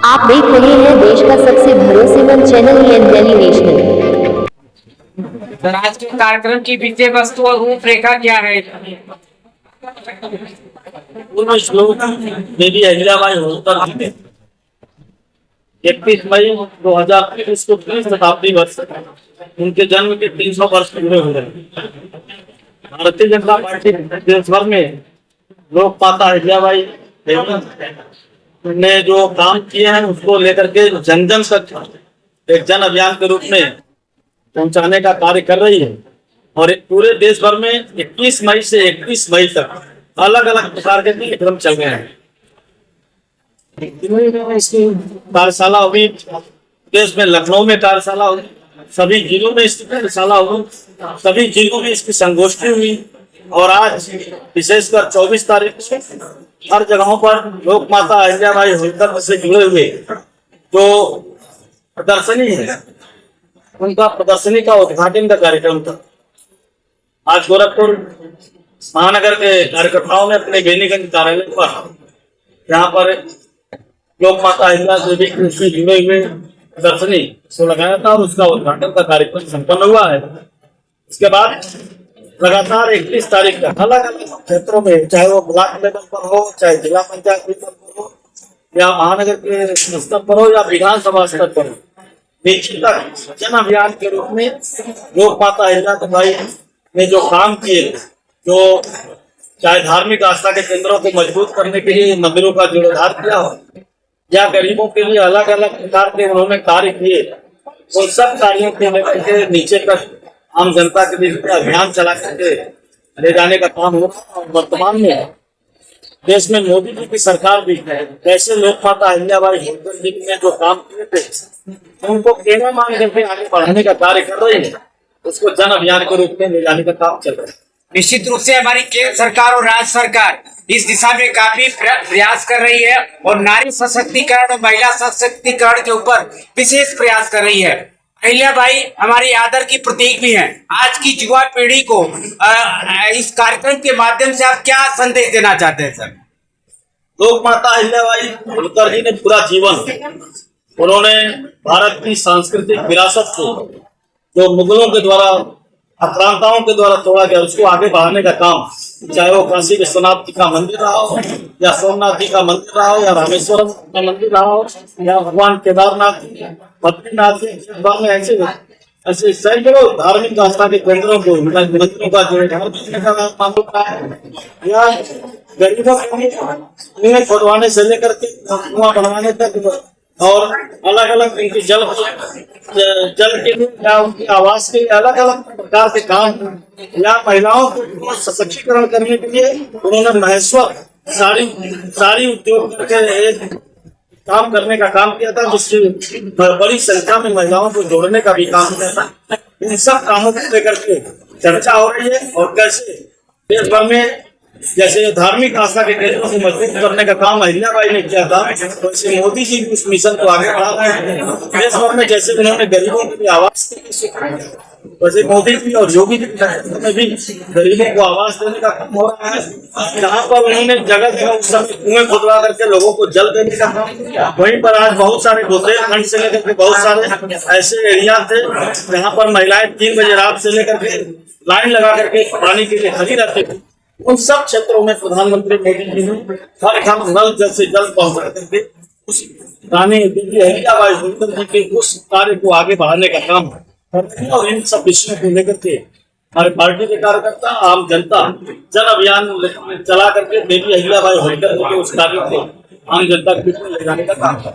आप देख रहे हैं देश का सबसे भरोसेमंद चैनल दिल्ली नेशनल। सर, आज के कार्यक्रम की विषय वस्तु और रूपरेखा क्या है? पूर्ण श्लोक देवी अहिल्याबाई होलकर 31 मई 2021 को 30 शताब्दी वर्ष उनके जन्म के 300 वर्ष पूरे हुए। भारतीय जनता पार्टी देश भर में लोक माता अहिल्याबाई ने जो काम किए हैं उसको लेकर के जन जन तक एक जन अभियान के रूप में पहुंचाने का कार्य कर रही है। और पूरे देश भर में 21 मई से 31 मई तक अलग अलग प्रकार के कार्यक्रम चल रहे हैं। इसकी कार्यशाला हुई, देश में लखनऊ में कार्यशाला हुई, सभी जिलों में इसकी कार्यशाला हुई, सभी जिलों में इसकी संगोष्ठी हुई। और आज विशेषकर 24 तारीख से हर जगहों पर लोक माता अहिल्याबाई होलकर से जुड़े हुए जो प्रदर्शनी है उनका प्रदर्शनी का उद्घाटन का कार्यक्रम था। आज गोरखपुर महानगर के कार्यकर्ताओं ने अपने बेनीगंज कार्यालय पर यहाँ पर लोक माता अहिल्याबाई से जुड़े हुए प्रदर्शनी को लगाया था और उसका उद्घाटन का कार्यक्रम संपन्न हुआ है। इसके बाद लगातार 31 तारीख तक अलग अलग क्षेत्रों में, चाहे वो ब्लॉक लेवल पर हो, चाहे जिला पंचायत लेवल पर हो, या महानगर के स्तर पर हो, या विधानसभा स्तर पर हो, नीचे तक जन अभियान के रूप में लोक माता अहिल्याबाई ने जो काम किए, जो चाहे धार्मिक आस्था के केंद्रों को मजबूत करने के लिए मंदिरों का जीर्णोद्धार किया हो, या गरीबों के लिए अलग अलग प्रकार के उन्होंने कार्य किए, उन सब कार्यों को लेकर के नीचे तक आम जनता के बीच में अभियान चला करके ले जाने का काम हो रहा है। और वर्तमान में देश में मोदी जी की सरकार भी है, कैसे लोक माता अहिल्याबाई होलकर जी ने जो काम किए थे उनको प्रेरणा मान करके आगे बढ़ाने का कार्य कर रही है, उसको जन अभियान के रूप में ले जाने का काम चल रहा है। निश्चित रूप से हमारी केंद्र सरकार और राज्य सरकार इस दिशा में काफी प्रयास कर रही है और नारी सशक्तिकरण और महिला सशक्तिकरण के ऊपर विशेष प्रयास कर रही है। अहिल्याबाई हमारी आदर की प्रतीक भी हैं। आज की युवा पीढ़ी को इस कार्यक्रम के माध्यम से आप क्या संदेश देना चाहते हैं सर? लोक माता अहिल्याबाई होलकर जी ने पूरा जीवन उन्होंने भारत की सांस्कृतिक विरासत को जो मुगलों के द्वारा, आक्रांताओं के द्वारा तोड़ा गया, उसको आगे बढ़ाने का काम, चाहे वो काशी विश्वनाथ जी का मंदिर रहा हो, या सोमनाथ जी का मंदिर रहा हो, या रामेश्वरम का मंदिर रहा हो, या भगवान केदारनाथ, बद्रीनाथ जी, ऐसे ऐसे सैकड़ों धार्मिक आस्था के केंद्रों को मंदिरों का जो या गरीबों के खुदवाने से लेकर के कुआं बनवाने तक, और अलग अलग इनकी जल के लिए या उनकी आवास के अलग अलग प्रकार के काम, या महिलाओं को सशक्तिकरण करने के लिए उन्होंने महेश्वर साड़ी उद्योग करके काम करने का काम किया था, जिसकी बड़ी संख्या में महिलाओं को जोड़ने का भी काम किया था। इन सब कामों को लेकर के चर्चा हो रही है और कैसे देश भर में जैसे धार्मिक आस्था के केंद्रों को मजबूत करने का काम अहिल्याबाई ने किया था, वैसे मोदी जी भी उस मिशन को आगे बढ़ा रहे हैं। देश भर में जैसे उन्होंने गरीबों के लिए आवास वैसे मोदी जी और योगी जी में भी गरीबों को आवास देने का काम हो रहा है। जहाँ पर उन्होंने जगह जगह उस समय कुएं खुदवा करके लोगों को जल देने का काम किया, वहीं पर आज बहुत सारे बुंदेलखंड से लेकर के बहुत सारे ऐसे एरिया थे जहाँ पर महिलाएं 3 बजे रात से लेकर के लाइन लगा करके पानी के लिए खड़ी रहती थी। उन सब क्षेत्रों में प्रधानमंत्री मोदी जी ने हर घर नल जल से जल पहुंचा करके उस रानी देवी अहिल्याबाई होलकर जी के उस कार्य को आगे बढ़ाने का काम है। और इन सब विषयों को लेकर के हमारे पार्टी के कार्यकर्ता, आम जनता जन अभियान चला करके देवी अहिल्याबाई होलकर जी के उस कार्य को आम जनता के बीच में ले जाने का काम है।